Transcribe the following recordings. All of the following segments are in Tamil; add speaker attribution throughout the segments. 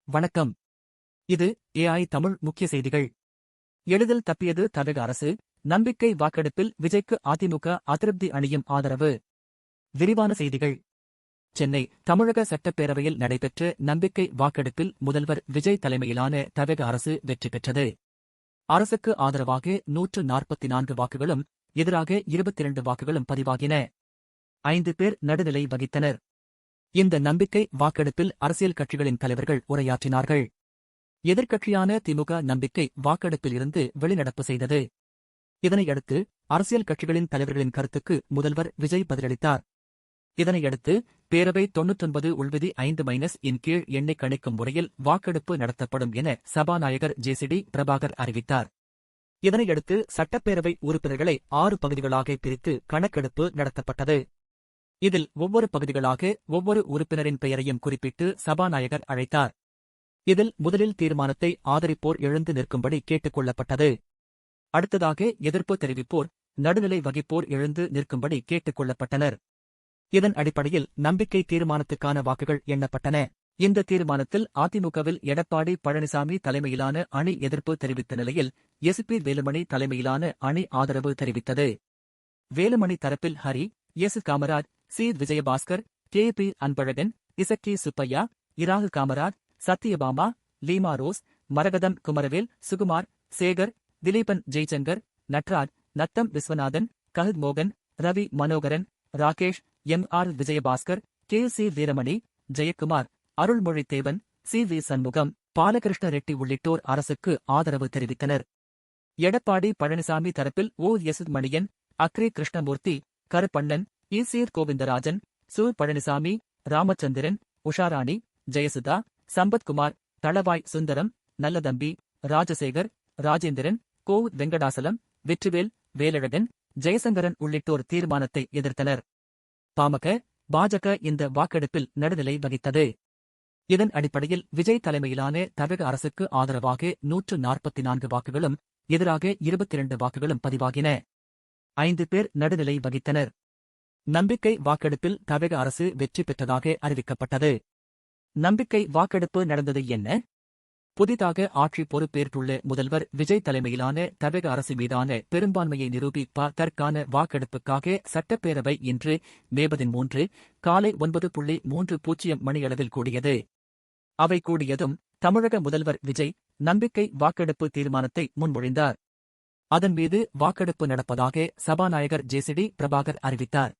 Speaker 1: வணக்கம். இது ஏஐ தமிழ் முக்கிய செய்திகள். எளிதில் தப்பியது தமிழக அரசு. நம்பிக்கை வாக்கெடுப்பில் விஜய்க்கு அதிமுக அதிருப்தி அணியும் ஆதரவு. விரிவான செய்திகள். சென்னை தமிழக சட்டப்பேரவையில் நடைபெற்ற நம்பிக்கை வாக்கெடுப்பில் முதல்வர் விஜய் தலைமையிலான தமிழக அரசு வெற்றி பெற்றது. அரசுக்கு ஆதரவாக 144 வாக்குகளும் எதிராக 22 வாக்குகளும் பதிவாகின. 5 பேர் நடுநிலை வகித்தனர். இந்த நம்பிக்கை வாக்கெடுப்பில் அரசியல் கட்சிகளின் தலைவர்கள் உரையாற்றினார்கள். எதிர்க்கட்சியான திமுக நம்பிக்கை வாக்கெடுப்பில் இருந்து வெளிநடப்பு செய்தது. இதனையடுத்து அரசியல் கட்சிகளின் தலைவர்களின் கருத்துக்கு முதல்வர் விஜய் பதிலளித்தார். இதனையடுத்து பேரவை 99 உள்விதி 5-இன் கீழ் எண்ணை கணிக்கும் முறையில் வாக்கெடுப்பு நடத்தப்படும் என சபாநாயகர் ஜேசிடி பிரபாகர் அறிவித்தார். இதனையடுத்து சட்டப்பேரவை உறுப்பினர்களை 6 பகுதிகளாக பிரித்து கணக்கெடுப்பு நடத்தப்பட்டது. இதில் ஒவ்வொரு பகுதிகளாக ஒவ்வொரு உறுப்பினரின் பெயரையும் குறிப்பிட்டு சபாநாயகர் அழைத்தார். இதில் முதலில் தீர்மானத்தை ஆதரிப்போர் எழுந்து நிற்கும்படி கேட்டுக் கொள்ளப்பட்டது. அடுத்ததாக எதிர்ப்பு தெரிவிப்போர், நடுநிலை வகிப்போர் எழுந்து நிற்கும்படி கேட்டுக் கொள்ளப்பட்டனர். இதன் அடிப்படையில் நம்பிக்கை தீர்மானத்துக்கான வாக்குகள் எண்ணப்பட்டன. இந்த தீர்மானத்தில் அதிமுகவில் எடப்பாடி பழனிசாமி தலைமையிலான அணி எதிர்ப்பு தெரிவித்த நிலையில் எஸ்.பி. வேலுமணி தலைமையிலான அணி ஆதரவு தெரிவித்தது. வேலுமணி தரப்பில் ஹரி, எஸ். காமராஜ், சி. விஜயபாஸ்கர், கே.பி. அன்பழகன், இசக்கி சுப்பையா, இராகு காமராஜ், சத்யபாமா, லீமா ரோஸ், மரகதம் குமரவேல், சுகுமார், சேகர், திலீபன் ஜெய்சங்கர், நட்ராஜ், நத்தம் விஸ்வநாதன், கஹத் மோகன், ரவி மனோகரன், ராகேஷ், எம்.ஆர். விஜயபாஸ்கர், கே.சி. வீரமணி, ஜெயக்குமார், அருள்மொழித்தேவன், சி.வி. சண்முகம், பாலகிருஷ்ண ரெட்டி உள்ளிட்டோர் அரசுக்கு ஆதரவு தெரிவித்தனர். எடப்பாடி பழனிசாமி தரப்பில் ஓ.எஸ். மணியன், அக்ரி கிருஷ்ணமூர்த்தி, கருப்பண்ணன், ஈசீர் கோவிந்தராஜன், சு. பழனிசாமி, ராமச்சந்திரன், உஷாராணி, ஜெயசுதா, சம்பத்குமார், தளவாய் சுந்தரம், நல்லதம்பி, ராஜசேகர், ராஜேந்திரன், கோ. வெங்கடாசலம், வெற்றிவேல், வேலழகன், ஜெயசங்கரன் உள்ளிட்டோர் தீர்மானத்தை எதிர்த்தனர். பாமக, பாஜக இந்த வாக்கெடுப்பில் நடுநிலை வகித்தது. இதன் அடிப்படையில் விஜய் தலைமையிலான தமிழக அரசுக்கு ஆதரவாக 144 வாக்குகளும் எதிராக 22 வாக்குகளும் பதிவாகின. 5 பேர் நடுநிலை வகித்தனர். நம்பிக்கை வாக்கெடுப்பில் தமிழக அரசு வெற்றி பெற்றதாக அறிவிக்கப்பட்டது. நம்பிக்கை வாக்கெடுப்பு நடந்தது என்ன? புதிதாக ஆட்சி பொறுப்பேற்றுள்ள முதல்வர் விஜய் தலைமையிலான தமிழக அரசு மீதான பெரும்பான்மையை நிரூபிப்பதற்கான வாக்கெடுப்புக்காக சட்டப்பேரவை இன்று மே 13 காலை 9:30 மணியளவில் கூடியது. அவை கூடியதும் தமிழக முதல்வர் விஜய் நம்பிக்கை வாக்கெடுப்பு தீர்மானத்தை முன்மொழிந்தார். அதன் மீது வாக்கெடுப்பு நடப்பதாக சபாநாயகர் ஜேசிடி பிரபாகர் அறிவித்தார்.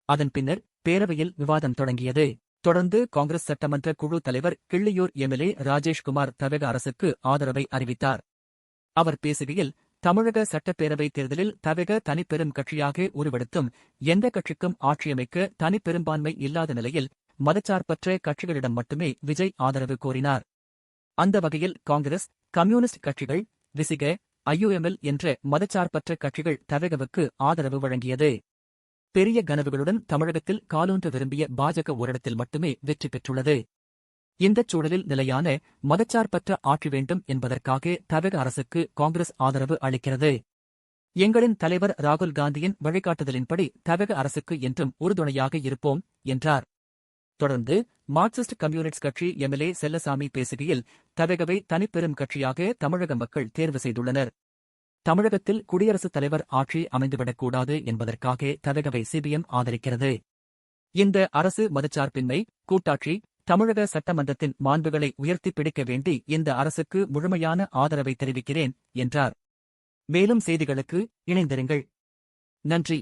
Speaker 1: அதன் பின்னர் பேரவையில் விவாதம் தொடங்கியது. தொடர்ந்து காங்கிரஸ் சட்டமன்ற குழு தலைவர் கிள்ளியூர் எம்.எல்.ஏ. ராஜேஷ்குமார் தமிழக அரசுக்கு ஆதரவை அறிவித்தார். அவர் பேசுகையில், தமிழக சட்டப்பேரவை தேர்தலில் தமிழக தனிப்பெரும் கட்சியாக உருவெடுத்தும் எந்த கட்சிக்கும் ஆட்சியமைக்க தனிப்பெரும்பான்மை இல்லாத நிலையில் மதச்சார்பற்ற கட்சிகளிடம் மட்டுமே விஜய் ஆதரவு கோரினார். அந்த வகையில் காங்கிரஸ், கம்யூனிஸ்ட் கட்சிகள், விசிக, ஐ.யு.எம்.எல். என்ற மதச்சார்பற்ற கட்சிகள் தமிழகவுக்கு ஆதரவு வழங்கியது. பெரிய கனவுகளுடன் தமிழகத்தில் காலூன்ற விரும்பிய பாஜக ஓரிடத்தில் மட்டுமே வெற்றி பெற்றுள்ளது. இந்தச் சூழலில் நிலையான மதச்சார்பற்ற ஆட்சி வேண்டும் என்பதற்காக தமிழக அரசுக்கு காங்கிரஸ் ஆதரவு அளிக்கிறது. எங்களின் தலைவர் ராகுல் காந்தியின் வழிகாட்டுதலின்படி தமிழக அரசுக்கு என்றும் உறுதுணையாக இருப்போம் என்றார். தொடர்ந்து மார்க்சிஸ்ட் கம்யூனிஸ்ட் கட்சி எம்.எல்.ஏ. செல்லசாமி பேசுகையில், தமிழகவை தனிப்பெரும் கட்சியாக தமிழக மக்கள் தேர்வு செய்துள்ளனர். தமிழகத்தில் குடியரசுத் தலைவர் ஆட்சி அமைந்துவிடக்கூடாது என்பதற்காக தமிழகவை சிபிஎம் ஆதரிக்கிறது. இந்த அரசு மதச்சார்பின்மை, கூட்டாட்சி, தமிழக சட்டமன்றத்தின் மாண்புகளை உயர்த்திப் பிடிக்க வேண்டி இந்த அரசுக்கு முழுமையான ஆதரவை தெரிவிக்கிறேன் என்றார். மேலும் செய்திகளுக்கு இணைந்திருங்கள். நன்றி.